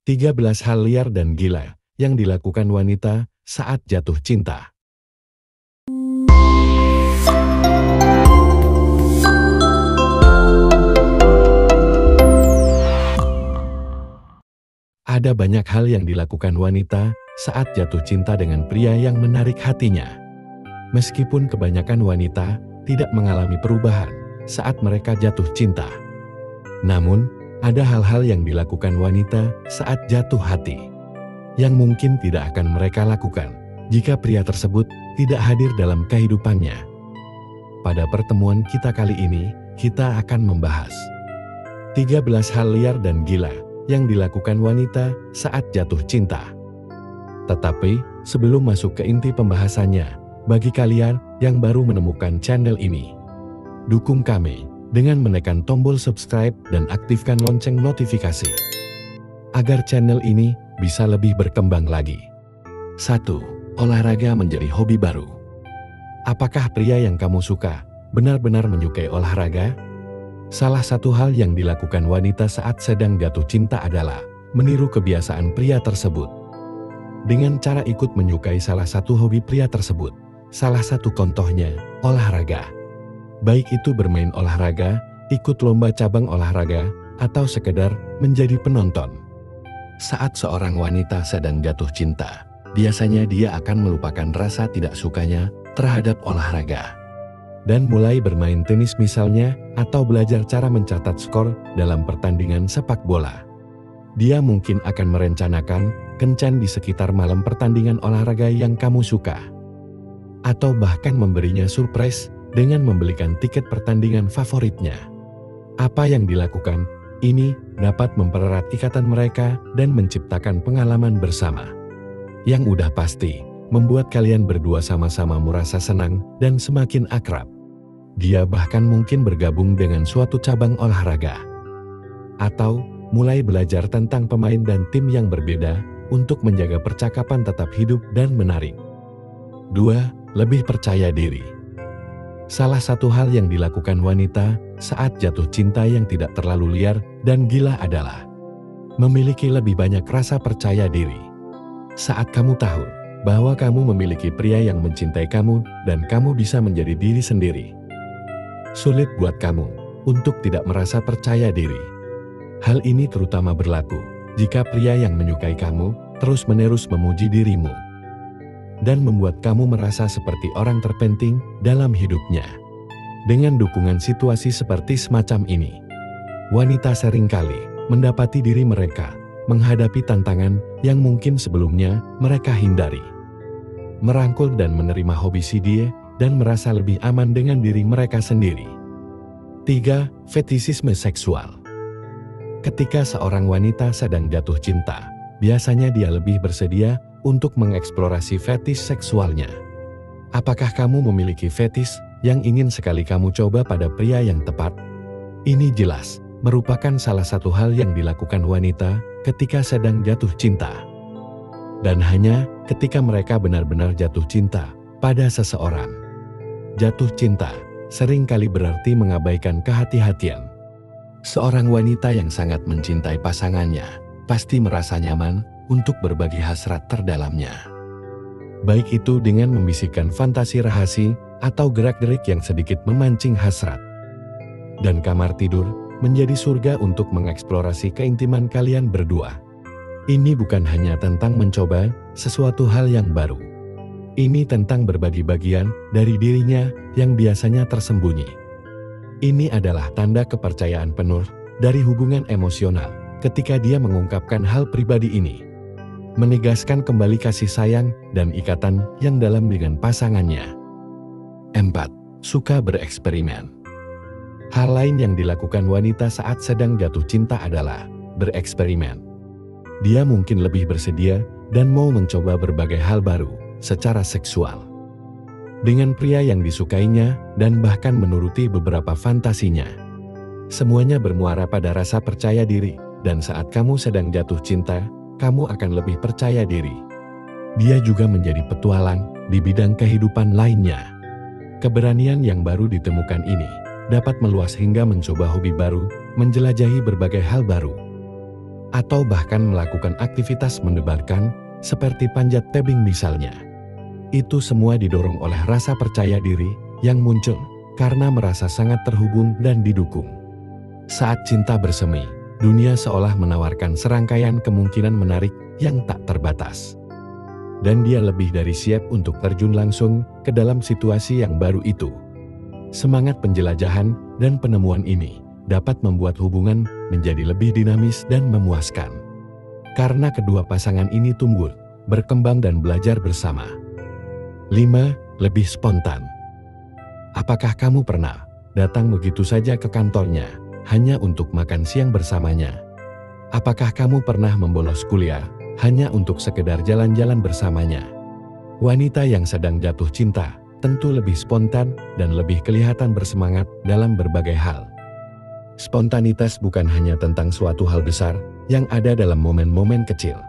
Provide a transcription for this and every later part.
13 hal liar dan gila yang dilakukan wanita saat jatuh cinta. Ada banyak hal yang dilakukan wanita saat jatuh cinta dengan pria yang menarik hatinya. Meskipun kebanyakan wanita tidak mengalami perubahan saat mereka jatuh cinta. Namun, ada hal-hal yang dilakukan wanita saat jatuh hati yang mungkin tidak akan mereka lakukan jika pria tersebut tidak hadir dalam kehidupannya. Pada pertemuan kita kali ini, kita akan membahas 13 hal liar dan gila yang dilakukan wanita saat jatuh cinta. Tetapi, sebelum masuk ke inti pembahasannya, bagi kalian yang baru menemukan channel ini, dukung kami dengan menekan tombol subscribe dan aktifkan lonceng notifikasi, agar channel ini bisa lebih berkembang lagi. 1. Olahraga menjadi hobi baru. Apakah pria yang kamu suka benar-benar menyukai olahraga? Salah satu hal yang dilakukan wanita saat sedang jatuh cinta adalah meniru kebiasaan pria tersebut. Dengan cara ikut menyukai salah satu hobi pria tersebut. Salah satu contohnya, olahraga. Baik itu bermain olahraga, ikut lomba cabang olahraga, atau sekedar menjadi penonton. Saat seorang wanita sedang jatuh cinta, biasanya dia akan melupakan rasa tidak sukanya terhadap olahraga. Dan mulai bermain tenis misalnya, atau belajar cara mencatat skor dalam pertandingan sepak bola. Dia mungkin akan merencanakan kencan di sekitar malam pertandingan olahraga yang kamu suka. Atau bahkan memberinya surprise dengan membelikan tiket pertandingan favoritnya. Apa yang dilakukan ini dapat mempererat ikatan mereka dan menciptakan pengalaman bersama. Yang udah pasti, membuat kalian berdua sama-sama merasa senang dan semakin akrab. Dia bahkan mungkin bergabung dengan suatu cabang olahraga. Atau mulai belajar tentang pemain dan tim yang berbeda untuk menjaga percakapan tetap hidup dan menarik. 2. Lebih percaya diri. Salah satu hal yang dilakukan wanita saat jatuh cinta yang tidak terlalu liar dan gila adalah memiliki lebih banyak rasa percaya diri. Saat kamu tahu bahwa kamu memiliki pria yang mencintai kamu dan kamu bisa menjadi diri sendiri, sulit buat kamu untuk tidak merasa percaya diri. Hal ini terutama berlaku jika pria yang menyukai kamu terus-menerus memuji dirimu dan membuat kamu merasa seperti orang terpenting dalam hidupnya. Dengan dukungan situasi seperti semacam ini, wanita seringkali mendapati diri mereka menghadapi tantangan yang mungkin sebelumnya mereka hindari. Merangkul dan menerima hobi si dia dan merasa lebih aman dengan diri mereka sendiri. 3. Fetisisme seksual. Ketika seorang wanita sedang jatuh cinta, biasanya dia lebih bersedia untuk mengeksplorasi fetis seksualnya. Apakah kamu memiliki fetis yang ingin sekali kamu coba pada pria yang tepat? Ini jelas merupakan salah satu hal yang dilakukan wanita ketika sedang jatuh cinta. Dan hanya ketika mereka benar-benar jatuh cinta pada seseorang. Jatuh cinta seringkali berarti mengabaikan kehati-hatian. Seorang wanita yang sangat mencintai pasangannya pasti merasa nyaman untuk berbagi hasrat terdalamnya. Baik itu dengan membisikkan fantasi rahasia atau gerak-gerik yang sedikit memancing hasrat. Dan kamar tidur menjadi surga untuk mengeksplorasi keintiman kalian berdua. Ini bukan hanya tentang mencoba sesuatu hal yang baru. Ini tentang berbagi bagian dari dirinya yang biasanya tersembunyi. Ini adalah tanda kepercayaan penuh dari hubungan emosional ketika dia mengungkapkan hal pribadi ini. Menegaskan kembali kasih sayang dan ikatan yang dalam dengan pasangannya. 4. Suka bereksperimen. Hal lain yang dilakukan wanita saat sedang jatuh cinta adalah bereksperimen. Dia mungkin lebih bersedia dan mau mencoba berbagai hal baru secara seksual dengan pria yang disukainya dan bahkan menuruti beberapa fantasinya. Semuanya bermuara pada rasa percaya diri, dan saat kamu sedang jatuh cinta, kamu akan lebih percaya diri. Dia juga menjadi petualang di bidang kehidupan lainnya. Keberanian yang baru ditemukan ini dapat meluas hingga mencoba hobi baru, menjelajahi berbagai hal baru. atau bahkan melakukan aktivitas mendebarkan seperti panjat tebing misalnya. Itu semua didorong oleh rasa percaya diri yang muncul karena merasa sangat terhubung dan didukung. Saat cinta bersemi, dunia seolah menawarkan serangkaian kemungkinan menarik yang tak terbatas. Dan dia lebih dari siap untuk terjun langsung ke dalam situasi yang baru itu. Semangat penjelajahan dan penemuan ini dapat membuat hubungan menjadi lebih dinamis dan memuaskan. Karena kedua pasangan ini tumbuh, berkembang dan belajar bersama. 5. Lebih spontan. Apakah kamu pernah datang begitu saja ke kantornya hanya untuk makan siang bersamanya? Apakah kamu pernah membolos kuliah hanya untuk sekedar jalan-jalan bersamanya? Wanita yang sedang jatuh cinta tentu lebih spontan dan lebih kelihatan bersemangat dalam berbagai hal. Spontanitas bukan hanya tentang suatu hal besar yang ada dalam momen-momen kecil.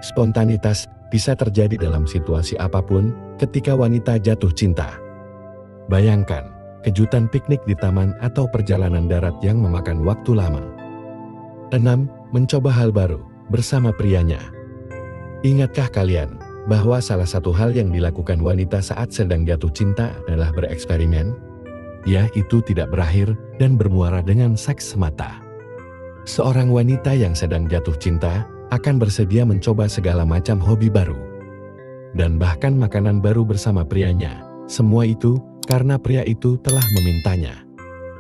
Spontanitas bisa terjadi dalam situasi apapun ketika wanita jatuh cinta. Bayangkan kejutan piknik di taman atau perjalanan darat yang memakan waktu lama. 6. Mencoba hal baru bersama prianya. Ingatkah kalian bahwa salah satu hal yang dilakukan wanita saat sedang jatuh cinta adalah bereksperimen? Ya, itu tidak berakhir dan bermuara dengan seks semata. Seorang wanita yang sedang jatuh cinta akan bersedia mencoba segala macam hobi baru. Dan bahkan makanan baru bersama prianya. Semua itu karena pria itu telah memintanya.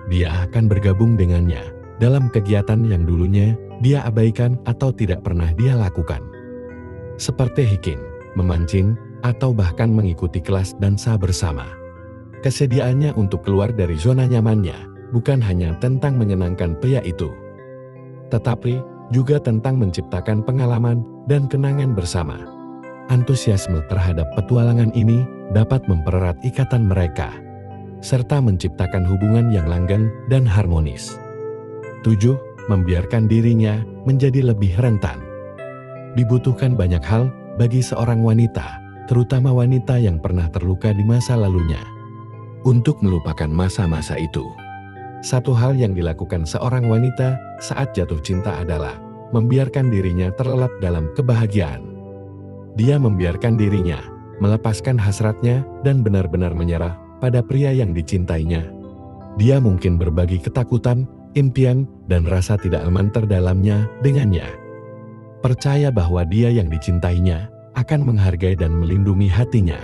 Dia akan bergabung dengannya dalam kegiatan yang dulunya dia abaikan atau tidak pernah dia lakukan. Seperti hiking, memancing, atau bahkan mengikuti kelas dansa bersama. Kesediaannya untuk keluar dari zona nyamannya bukan hanya tentang menyenangkan pria itu, tetapi juga tentang menciptakan pengalaman dan kenangan bersama. Antusiasme terhadap petualangan ini dapat mempererat ikatan mereka, serta menciptakan hubungan yang langgeng dan harmonis. 7. Membiarkan dirinya menjadi lebih rentan. Dibutuhkan banyak hal bagi seorang wanita, terutama wanita yang pernah terluka di masa lalunya, untuk melupakan masa-masa itu. Satu hal yang dilakukan seorang wanita saat jatuh cinta adalah membiarkan dirinya terlelap dalam kebahagiaan. Dia membiarkan dirinya melepaskan hasratnya dan benar-benar menyerah pada pria yang dicintainya. Dia mungkin berbagi ketakutan, impian, dan rasa tidak aman terdalamnya dengannya. Percaya bahwa dia yang dicintainya akan menghargai dan melindungi hatinya.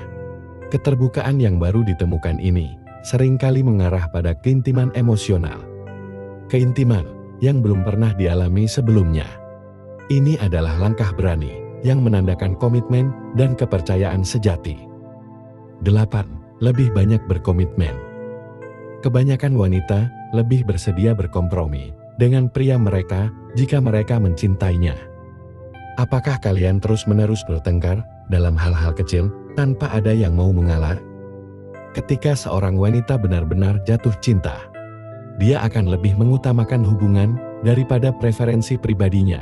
Keterbukaan yang baru ditemukan ini seringkali mengarah pada keintiman emosional. Keintiman yang belum pernah dialami sebelumnya. Ini adalah langkah berani yang menandakan komitmen dan kepercayaan sejati. 8. Lebih banyak berkomitmen. Kebanyakan wanita lebih bersedia berkompromi dengan pria mereka jika mereka mencintainya. Apakah kalian terus-menerus bertengkar dalam hal-hal kecil tanpa ada yang mau mengalah? Ketika seorang wanita benar-benar jatuh cinta, dia akan lebih mengutamakan hubungan daripada preferensi pribadinya.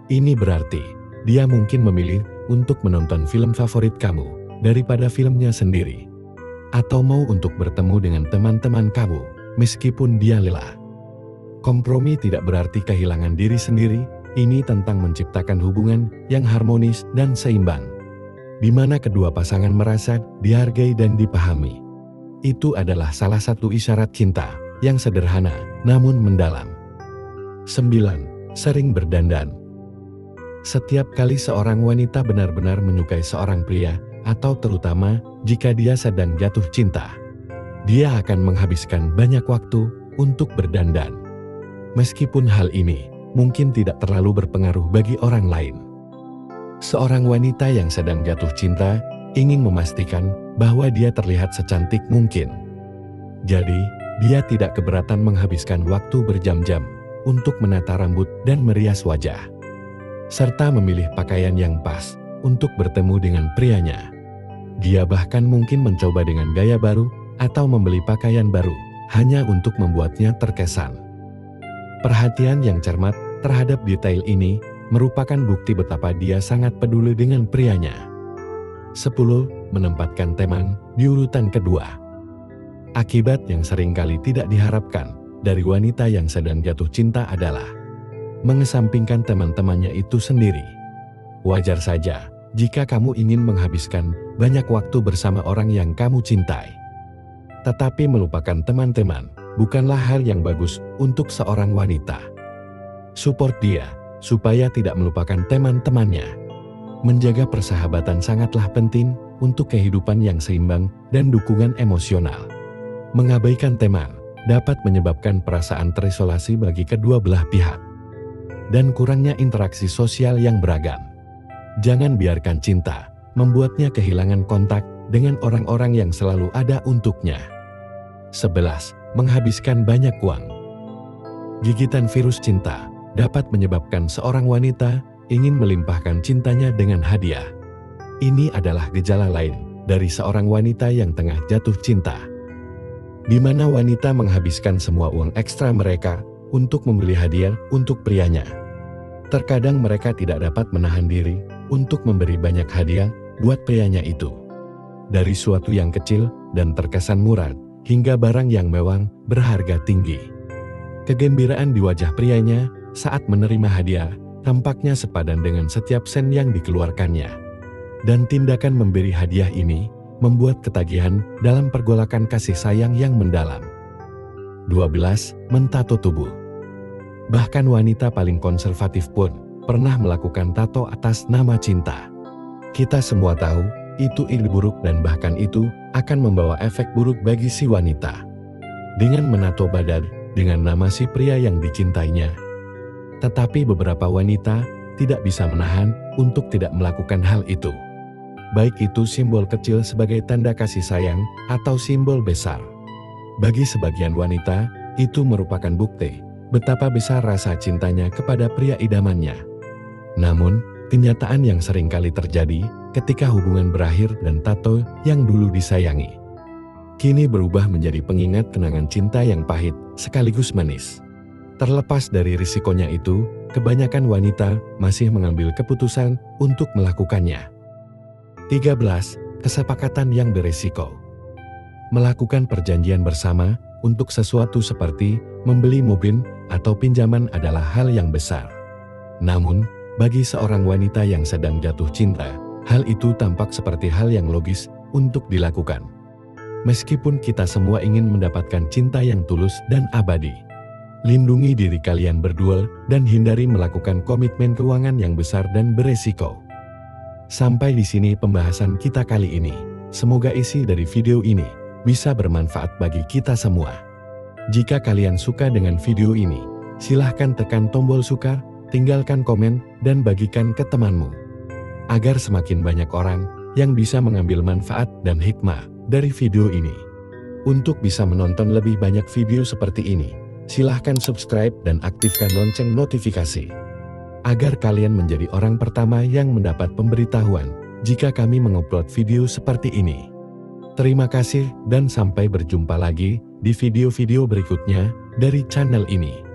Ini berarti dia mungkin memilih untuk menonton film favorit kamu daripada filmnya sendiri, atau mau untuk bertemu dengan teman-teman kamu meskipun dia lelah. Kompromi tidak berarti kehilangan diri sendiri. Ini tentang menciptakan hubungan yang harmonis dan seimbang, di mana kedua pasangan merasa dihargai dan dipahami. Itu adalah salah satu isyarat cinta yang sederhana namun mendalam. 9. Sering berdandan. Setiap kali seorang wanita benar-benar menyukai seorang pria, atau terutama jika dia sedang jatuh cinta, dia akan menghabiskan banyak waktu untuk berdandan. Meskipun hal ini mungkin tidak terlalu berpengaruh bagi orang lain. Seorang wanita yang sedang jatuh cinta ingin memastikan bahwa dia terlihat secantik mungkin. Jadi, dia tidak keberatan menghabiskan waktu berjam-jam untuk menata rambut dan merias wajah, serta memilih pakaian yang pas untuk bertemu dengan prianya. Dia bahkan mungkin mencoba dengan gaya baru atau membeli pakaian baru hanya untuk membuatnya terkesan. Perhatian yang cermat terhadap detail ini merupakan bukti betapa dia sangat peduli dengan prianya. 10. Menempatkan teman di urutan kedua. Akibat yang seringkali tidak diharapkan dari wanita yang sedang jatuh cinta adalah mengesampingkan teman-temannya itu sendiri. Wajar saja jika kamu ingin menghabiskan banyak waktu bersama orang yang kamu cintai. Tetapi melupakan teman-teman bukanlah hal yang bagus untuk seorang wanita. Support dia supaya tidak melupakan teman-temannya. Menjaga persahabatan sangatlah penting untuk kehidupan yang seimbang dan dukungan emosional. Mengabaikan teman dapat menyebabkan perasaan terisolasi bagi kedua belah pihak dan kurangnya interaksi sosial yang beragam. Jangan biarkan cinta membuatnya kehilangan kontak dengan orang-orang yang selalu ada untuknya. 11. Menghabiskan banyak uang. Gigitan virus cinta dapat menyebabkan seorang wanita ingin melimpahkan cintanya dengan hadiah. Ini adalah gejala lain dari seorang wanita yang tengah jatuh cinta, di mana wanita menghabiskan semua uang ekstra mereka untuk membeli hadiah untuk prianya. Terkadang mereka tidak dapat menahan diri untuk memberi banyak hadiah buat prianya itu. Dari suatu yang kecil dan terkesan murah, hingga barang yang mewah berharga tinggi. Kegembiraan di wajah prianya saat menerima hadiah tampaknya sepadan dengan setiap sen yang dikeluarkannya. Dan tindakan memberi hadiah ini membuat ketagihan dalam pergolakan kasih sayang yang mendalam. 12. Mentato tubuh. Bahkan wanita paling konservatif pun pernah melakukan tato atas nama cinta. Kita semua tahu itu ide buruk dan bahkan itu akan membawa efek buruk bagi si wanita. Dengan menato badan dengan nama si pria yang dicintainya. Tetapi beberapa wanita tidak bisa menahan untuk tidak melakukan hal itu. Baik itu simbol kecil sebagai tanda kasih sayang atau simbol besar. Bagi sebagian wanita, itu merupakan bukti betapa besar rasa cintanya kepada pria idamannya. Namun, kenyataan yang seringkali terjadi ketika hubungan berakhir dan tato yang dulu disayangi kini berubah menjadi pengingat kenangan cinta yang pahit sekaligus manis. Terlepas dari risikonya itu, kebanyakan wanita masih mengambil keputusan untuk melakukannya. 13. Kesepakatan yang berisiko. Melakukan perjanjian bersama untuk sesuatu seperti membeli mobil atau pinjaman adalah hal yang besar. Namun, bagi seorang wanita yang sedang jatuh cinta, hal itu tampak seperti hal yang logis untuk dilakukan. Meskipun kita semua ingin mendapatkan cinta yang tulus dan abadi. Lindungi diri kalian berdua dan hindari melakukan komitmen keuangan yang besar dan beresiko. Sampai di sini pembahasan kita kali ini. Semoga isi dari video ini bisa bermanfaat bagi kita semua. Jika kalian suka dengan video ini, silahkan tekan tombol suka, tinggalkan komen, dan bagikan ke temanmu. Agar semakin banyak orang yang bisa mengambil manfaat dan hikmah dari video ini. Untuk bisa menonton lebih banyak video seperti ini, silahkan subscribe dan aktifkan lonceng notifikasi. Agar kalian menjadi orang pertama yang mendapat pemberitahuan jika kami mengupload video seperti ini. Terima kasih dan sampai berjumpa lagi di video-video berikutnya dari channel ini.